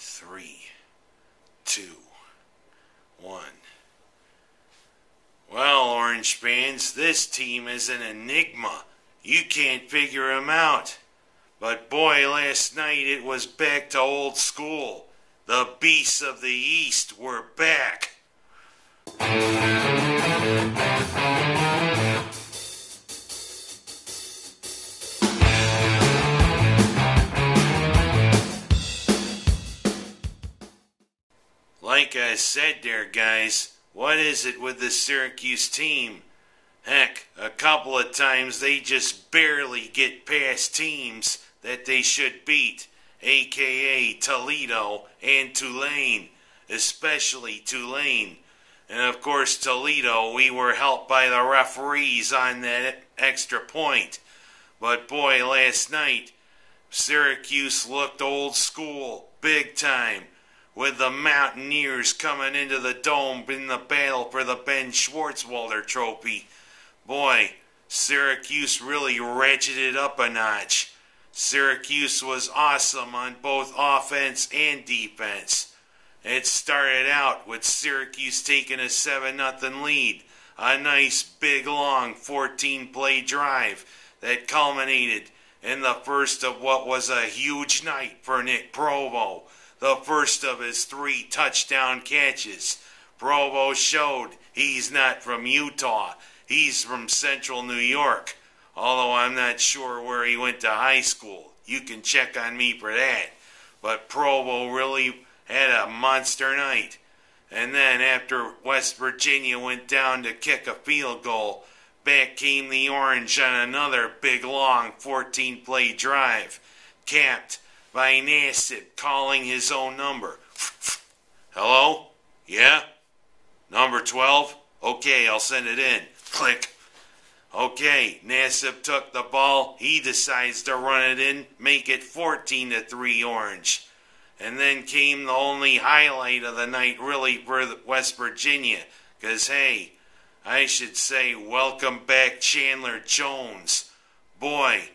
3, 2, 1. Well, Orange fans, this team is an enigma. You can't figure them out. But boy, last night it was back to old school. The Beasts of the East were back. Like I said there, guys, what is it with the Syracuse team? Heck, a couple of times they just barely get past teams that they should beat, aka Toledo and Tulane, especially Tulane. And of course Toledo, we were helped by the referees on that extra point. But boy, last night, Syracuse looked old school, big time, with the Mountaineers coming into the Dome in the battle for the Ben Schwartzwalder Trophy. Boy, Syracuse really ratcheted up a notch. Syracuse was awesome on both offense and defense. It started out with Syracuse taking a 7-0 lead, a nice big long 14-play drive that culminated in the first of what was a huge night for Nick Provo, the first of his 3 touchdown catches. Provo showed he's not from Utah, he's from Central New York, although I'm not sure where he went to high school. You can check on me for that. But Provo really had a monster night. And then after West Virginia went down to kick a field goal, back came the Orange on another big long 14-play drive, capped by Nassib calling his own number. Hello? Yeah? Number 12? Okay, I'll send it in. Click. Okay, Nassib took the ball. He decides to run it in, make it 14-3 Orange. And then came the only highlight of the night really for West Virginia. Because, hey, I should say welcome back Chandler Jones. Boy,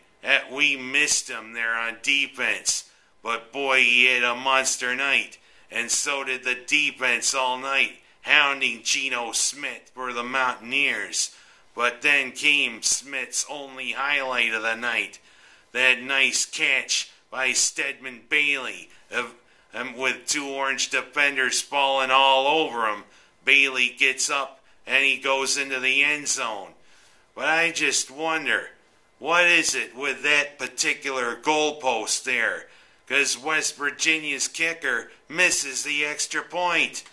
we missed him there on defense. But boy, he had a monster night. And so did the defense all night, hounding Geno Smith for the Mountaineers. But then came Smith's only highlight of the night. That nice catch by Stedman Bailey, with 2 Orange defenders falling all over him. Bailey gets up and he goes into the end zone. But I just wonder, what is it with that particular goalpost there? Because West Virginia's kicker misses the extra point.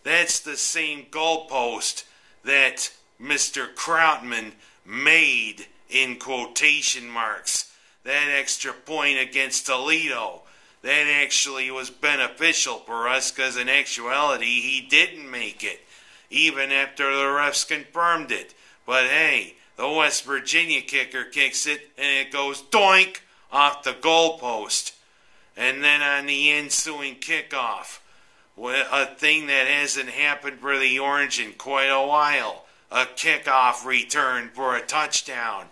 That's the same goalpost that Mr. Krautman made, in quotation marks, that extra point against Toledo. That actually was beneficial for us because in actuality he didn't make it, even after the refs confirmed it. But hey, the West Virginia kicker kicks it and it goes doink off the goalpost. And then on the ensuing kickoff, a thing that hasn't happened for the Orange in quite a while, a kickoff return for a touchdown.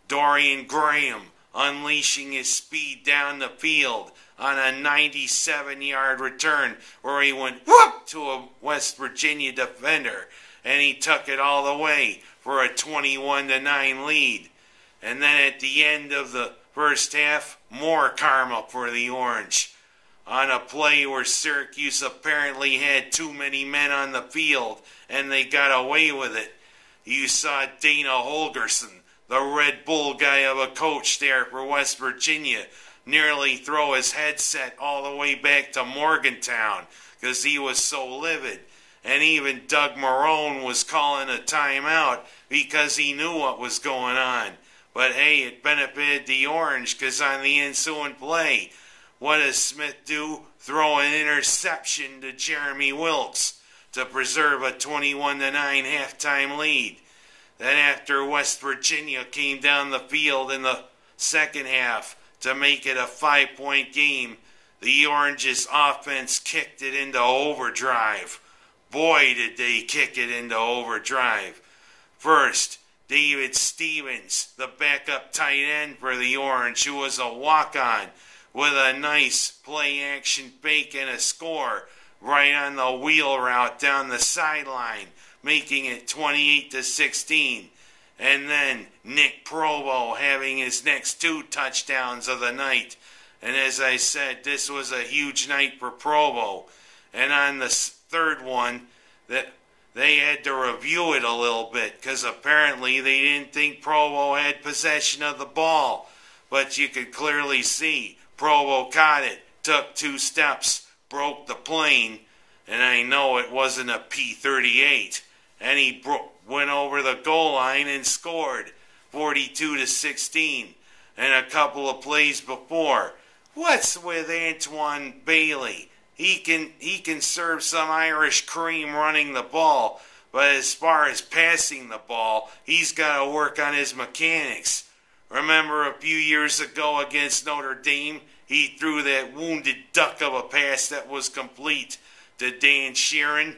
Dorian Graham unleashing his speed down the field on a 97-yard return where he went whoop to a West Virginia defender and he took it all the way for a 21-9 lead. And then at the end of the first half, more karma for the Orange. On a play where Syracuse apparently had too many men on the field and they got away with it. You saw Dana Holgerson, the Red Bull guy of a coach there for West Virginia, nearly throw his headset all the way back to Morgantown because he was so livid. And even Doug Marrone was calling a timeout because he knew what was going on. But hey, it benefited the Orange because on the ensuing play, what does Smith do? Throw an interception to Jeremy Wilkes to preserve a 21-9 halftime lead. Then after West Virginia came down the field in the second half to make it a 5-point game, the Orange's offense kicked it into overdrive. Boy, did they kick it into overdrive. First, David Stevens, the backup tight end for the Orange, who was a walk-on, with a nice play-action fake and a score right on the wheel route down the sideline, making it 28-16. And then Nick Provo having his next 2 touchdowns of the night. And as I said, this was a huge night for Provo. And on the third one, that they had to review it a little bit because apparently they didn't think Provo had possession of the ball. But you could clearly see Provo caught it, took 2 steps, broke the plane, and I know it wasn't a P-38. And he went over the goal line and scored 42-16. And a couple of plays before, what's with Antoine Bailey? He can serve some Irish cream running the ball, but as far as passing the ball, he's got to work on his mechanics. Remember a few years ago against Notre Dame, he threw that wounded duck of a pass that was complete to Dan Sheeran.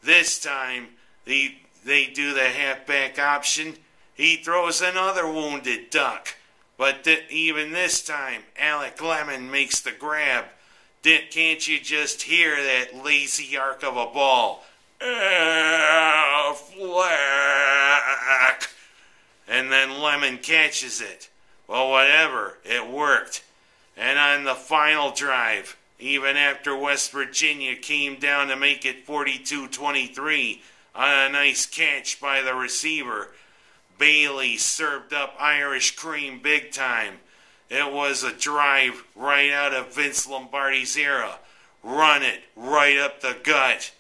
This time, they do the halfback option. He throws another wounded duck. But even this time, Alec Lemon makes the grab. Can't you just hear that lazy arc of a ball? Flack! And then Lemon catches it. Well, whatever, it worked. And on the final drive, even after West Virginia came down to make it 42-23 on a nice catch by the receiver, Bailey served up Irish cream big time. It was a drive right out of Vince Lombardi's era. Run it right up the gut.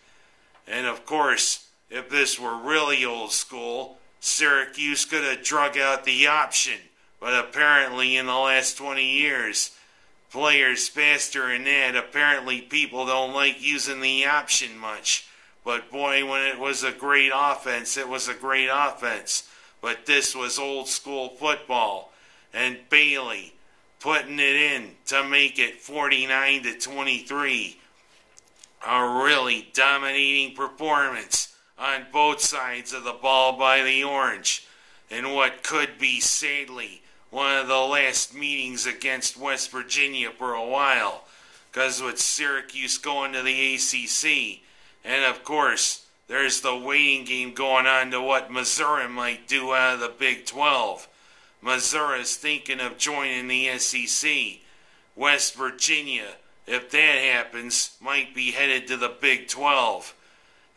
And of course, if this were really old school, Syracuse could have drug out the option. But apparently in the last 20 years, players faster than that, apparently people don't like using the option much. But boy, when it was a great offense, it was a great offense. But this was old school football. And Bailey putting it in to make it 49-23. A really dominating performance on both sides of the ball by the Orange. In what could be, sadly, one of the last meetings against West Virginia for a while. Because with Syracuse going to the ACC, and of course, there's the waiting game going on to what Missouri might do out of the Big 12. Missouri's thinking of joining the SEC. West Virginia, if that happens, might be headed to the Big 12.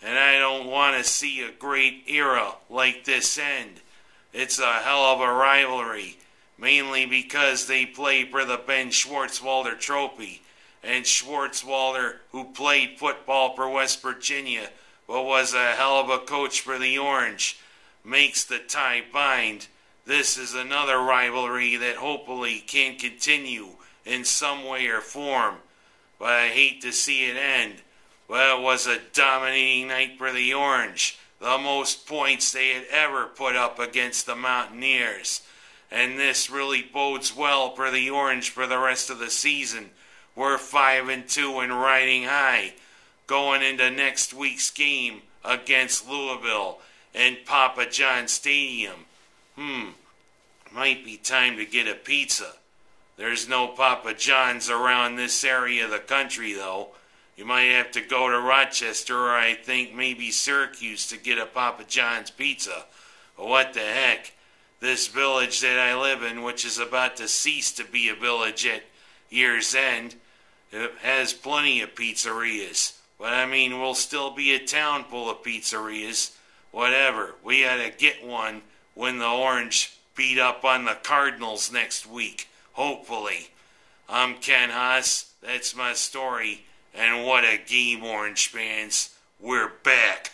And I don't want to see a great era like this end. It's a hell of a rivalry, mainly because they play for the Ben Schwartzwalder Trophy. And Schwartzwalder, who played football for West Virginia, but was a hell of a coach for the Orange, makes the tie bind. This is another rivalry that hopefully can continue in some way or form. But I hate to see it end. But it was a dominating night for the Orange. The most points they had ever put up against the Mountaineers. And this really bodes well for the Orange for the rest of the season. We're 5-2 and riding high, going into next week's game against Louisville and Papa John Stadium. Might be time to get a pizza. There's no Papa John's around this area of the country, though. You might have to go to Rochester or I think maybe Syracuse to get a Papa John's pizza. But what the heck? This village that I live in, which is about to cease to be a village at year's end, it has plenty of pizzerias. But I mean, we'll still be a town full of pizzerias. Whatever. We gotta get one when the Orange beat up on the Cardinals next week. Hopefully. I'm Ken Haas. That's my story. And what a game, Orange fans. We're back.